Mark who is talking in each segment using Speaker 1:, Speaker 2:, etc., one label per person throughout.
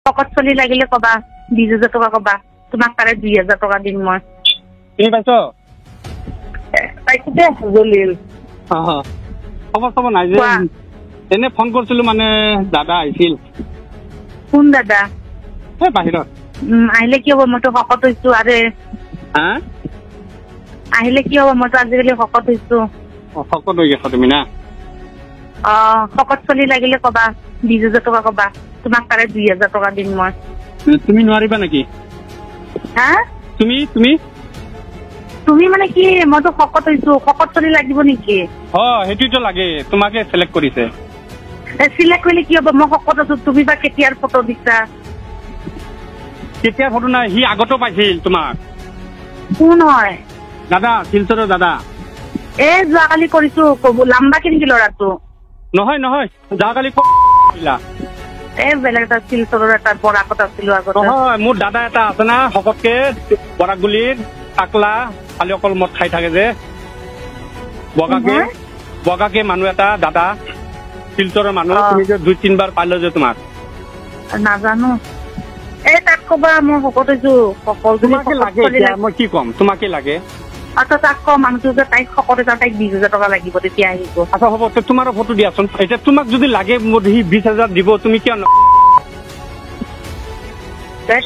Speaker 1: শকত চলি লাগিলে কবা 20,000 টকা কবা তোমাক তাৰে 2,000 টকা দিম মই
Speaker 2: চিনি পাইছ
Speaker 1: পাইছো দে জলিল
Speaker 2: খবৰ খবৰ নাই যে এনে ফোন কৰিছিলো মানে দাদা আহিছিল
Speaker 1: কোন দাদা
Speaker 2: এই বাহিৰত
Speaker 1: আহিলে কি হ'ব মইতো শকত হৈছো আৰে আহিলে কি হ'ব মইতো আজিকালি শকত হৈছো
Speaker 2: শকত হৈ গৈছা তুমি না
Speaker 1: শকত চলি লাগিলে কবা 20,000 টকা কবা তোমাক তাৰে 2,000 টকা দিম মই
Speaker 2: তুমি নোৱাৰিবা নেকি তুমি তুমি
Speaker 1: তুমি মানে কি মইতো শকত হৈছো শকত চলি লাগিব নেকি
Speaker 2: সেইটোতো লাগে তোমাকে চিলেক্ট কৰিছে
Speaker 1: চিলেক্ট কৰিলে কি হ'ব মই শকত আছো তুমি বা কেতিয়াৰ ফটো দিছা
Speaker 2: কেতিয়াৰ ফটো নাই সি আগতো পাইছিল তোমাক
Speaker 1: কোন হয়
Speaker 2: দাদা শিলচৰৰ দাদা
Speaker 1: যোৱাকালি কৰিছো লাম্বা কি নেকি ল'ৰাটো
Speaker 2: নহয় নহয় যোৱাকালি
Speaker 1: বেলেগ এটা শিলচৰৰ এটা বৰাকত আছিলো আগত
Speaker 2: নহয় মোৰ দাদা এটা আছে না শকতকে বৰাকগুলিৰ টাকলা খালি অকল মদ খাই থাকে যে বগাকে মানুহ এটা দাদা শিলচৰৰ মানুহ তুমি যে 2-3 বাৰ পাইলো যে তোমাক
Speaker 1: নাজানো তাক কবা মই শকত হৈছো
Speaker 2: তোমাকে লাগে মই কি কম তোমাকে লাগে
Speaker 1: তাক ক মানুহটো যে তাইক শকত হৈছে তাইক 20,000 টকা লাগিব তেতিয়া আহিব
Speaker 2: আচ্ছা হ'ব তোমাৰ ফটো দিয়াচোন এতিয়া তোমাক যদি লাগে সি 20,000 দিব তুমি কিয়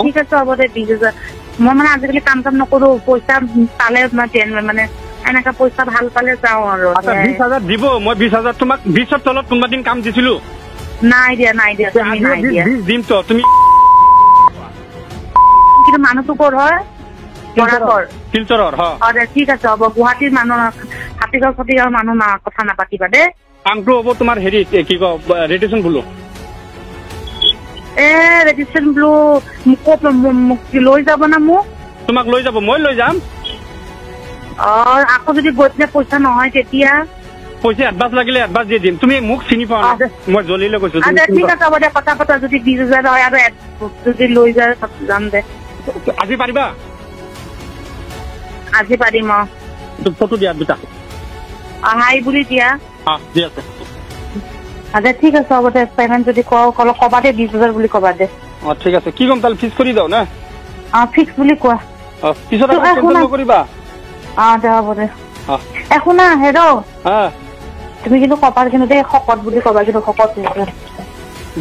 Speaker 1: ঠিক আছে হ'ব দে 20,000 মই মানে আজিকালি কাম চাম নকৰো পইচা পালে মানে এনেকা পইচা ভাল পালে যাওঁ আৰু
Speaker 2: 20,000 দিব মই 20,000 তোমাক 20ৰ তলত কোনোবা দিন কাম দিছিলো
Speaker 1: নাই দিয়া তুমি নাই দিয়া
Speaker 2: দিম তো তুমি
Speaker 1: কিন্তু মানুহটো ক'ৰ হয়
Speaker 2: শিলচৰৰ
Speaker 1: ঠিক আছে হ'ব গুৱাহাটীৰ মানুহ হাতীগাঁও মানুহ কথা নাপাতিবা দে
Speaker 2: কামটো হ'ব তোমাৰ হেৰিত কি কয় ৰেডিয়েশ্যন ব্লু
Speaker 1: ৰেডিয়েশ্যন ব্লু মোক লৈ যাব না মোক
Speaker 2: তোমাক লৈ যাব মই লৈ যাম
Speaker 1: আকৌ যদি গৈ পিনে পইচা নহয় তেতিয়া
Speaker 2: পইচা এডভান্স লাগিলে এডভান্স দি দিম তুমি মোক চিনি পোৱা নাই মই জলিলৈ কৈছো
Speaker 1: ঠিক আছে হ'ব দে কথা পতা যদি 20,000 হয় আৰু যদি লৈ যায় যাম দে
Speaker 2: আজি পাৰিবা
Speaker 1: আজি পাৰিম
Speaker 2: ফটো দিয়া দুটা
Speaker 1: হাই বুলি দিয়া
Speaker 2: দি আছে
Speaker 1: ঠিক আছে হ'ব দে পেমেণ্ট যদি কবা দে 20,000 বুলি কবা দে
Speaker 2: ঠিক আছে কি কম তাহলে ফিক্স কৰি দাও না
Speaker 1: ফিক্স বুলি কোৱা
Speaker 2: পিছত কেনচেল নকৰিবা
Speaker 1: দে হ'ব দে একো না হেৰ তুমি কিন্তু কপাৰ কিন্তু দেই শকত বুলি কবা কিন্তু শকত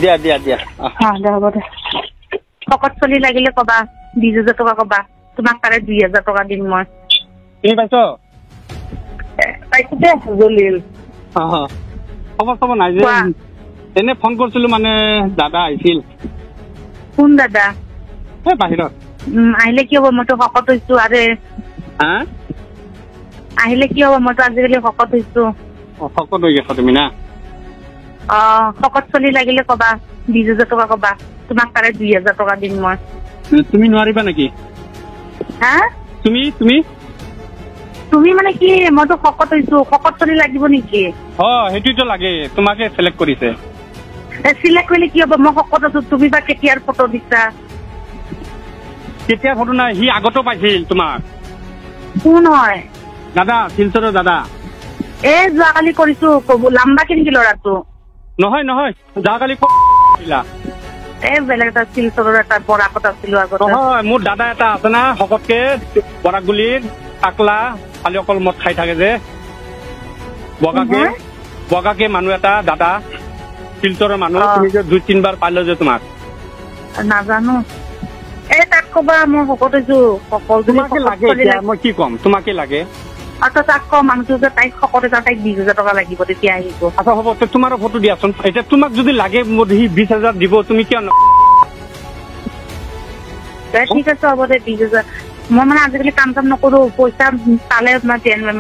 Speaker 2: দিয়া দিয়া দিয়া
Speaker 1: দে হ'ব দে শকত চলি লাগিলে কবা 20,000 টকা কবা তোমাক তাৰে 2,000 টকা দিম মই
Speaker 2: চিনি পাইছ
Speaker 1: পাইছো দে জলিল
Speaker 2: খবৰ খবৰ নাই যে এনে ফোন কৰিছিলো মানে দাদা আহিছিল
Speaker 1: কোন দাদা
Speaker 2: বাহিৰত
Speaker 1: আহিলে কি হ'ব মইতো শকত হৈছো আৰে আহিলে কি হ'ব মইতো আজিকালি শকত হৈছো
Speaker 2: শকত হৈ গৈছা তুমি না
Speaker 1: শকত চলি লাগিলে কবা 20,000 টকা কবা তোমাক তাৰে 2,000 টকা দিম মই
Speaker 2: তুমি নোৱাৰিবা নেকি তুমি তুমি
Speaker 1: তুমি মানে কি মইতো শকত হৈছো শকত চলি লাগিব নেকি
Speaker 2: সেইটোতো লাগে তোমাকে চিলেক্ট কৰিছে
Speaker 1: চিলেক্ট কৰিলে কি হ'ব মই শকত আছো তুমি বা কেতিয়াৰ ফটো দিছা
Speaker 2: কেতিয়াৰ ফটো নাই সি আগতো পাইছিল তোমাক
Speaker 1: কোন হয়
Speaker 2: দাদা শিলচৰৰ দাদা
Speaker 1: যোৱাকালি কৰিছো লাম্বা কি নেকি ল'ৰাটো
Speaker 2: নহয় নহয় যোৱাকালি
Speaker 1: বেলেগ এটা শিলচৰৰ এটা বৰাকত আছিলো আগত
Speaker 2: নহয় মোৰ দাদা এটা আছে না শকতকে বৰাকগুলিৰ টাকলা খালি অকল মদ খাই থাকে যে বগাকে মানুহ এটা দাদা শিলচৰৰ মানুহ তুমি যে 2-3 বাৰ পাইলো যে তোমাক
Speaker 1: নাজানো তাক কবা মই শকত হৈছো
Speaker 2: তোমাকে লাগে মই কি কম তোমাকে লাগে
Speaker 1: তাক ক মানুহটো যে তাইক শকত হৈছে তাইক 20,000 টকা লাগিব তেতিয়া আহিব
Speaker 2: আচ্ছা হ'ব তোমাৰ ফটো দিয়াচোন এতিয়া তোমাক যদি লাগে সি 20,000 দিব তুমি কিয়
Speaker 1: ঠিক আছে হ'ব দে 20,000 মই মানে আজিকালি কাম চাম নকৰো পইচা পালে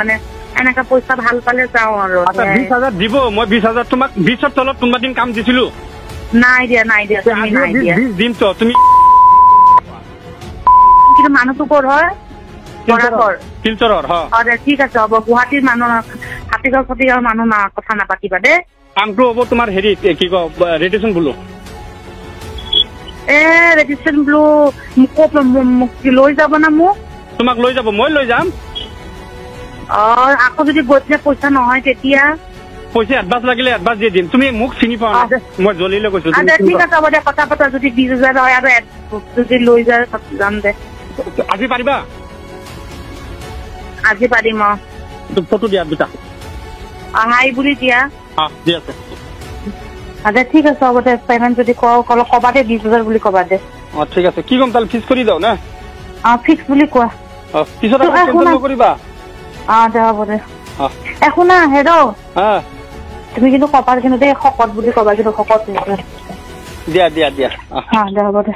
Speaker 1: মানে এনেকা পইচা ভাল পালে যাওঁ আৰু
Speaker 2: 20,000 দিব মই 20,000 তোমাক 20ৰ তলত কোনোবা দিন কাম দিছিলো
Speaker 1: নাই দিয়া তুমি নাই দিয়া
Speaker 2: দিম তো তুমি
Speaker 1: কিন্তু মানুহটো ক'ৰ হয়
Speaker 2: শিলচৰৰ
Speaker 1: ঠিক আছে হ'ব গুৱাহাটীৰ মানুহ হাতীগাঁও মানুহ কথা নাপাতিবা দে
Speaker 2: কামটো হ'ব তোমাৰ হেৰিত কি কয় ৰেডিয়েশ্যন ব্লু
Speaker 1: ৰেডিয়েশ্যন ব্লু মোক লৈ যাব না মোক
Speaker 2: তোমাক লৈ যাব মই লৈ যাম
Speaker 1: আকৌ যদি গৈ পিনে পইচা নহয় তেতিয়া
Speaker 2: পইচা এডভান্স লাগিলে এডভান্স দি দিম তুমি মোক চিনি পোৱা নাই মই জলিলৈ কৈছো
Speaker 1: আচ্ছা ঠিক আছে হ'ব দে কথা পতা যদি 20,000 হয় আৰু যদি লৈ যায় যাম দে
Speaker 2: আজি পাৰিবা
Speaker 1: আজি পাৰিম
Speaker 2: ফটো দিয়া দুটা
Speaker 1: হাই বুলি দিয়া
Speaker 2: দি আছে
Speaker 1: আচ্ছা ঠিক আছে হ'ব দে পেমেণ্ট যদি কবা দে 20,000 বুলি কবা দে
Speaker 2: ঠিক আছে কি কম তাহলে ফিক্স কৰি দাও না
Speaker 1: ফিক্স বুলি কোৱা
Speaker 2: পিছত কেনচেল নকৰিবা
Speaker 1: দে হ'ব দে শুনা হেৰ তুমি কিন্তু কপাৰ কিন্তু দেই শকত বুলি কবা কিন্তু শকত
Speaker 2: দিয়া দিয়া দিয়া
Speaker 1: দে হ'ব দে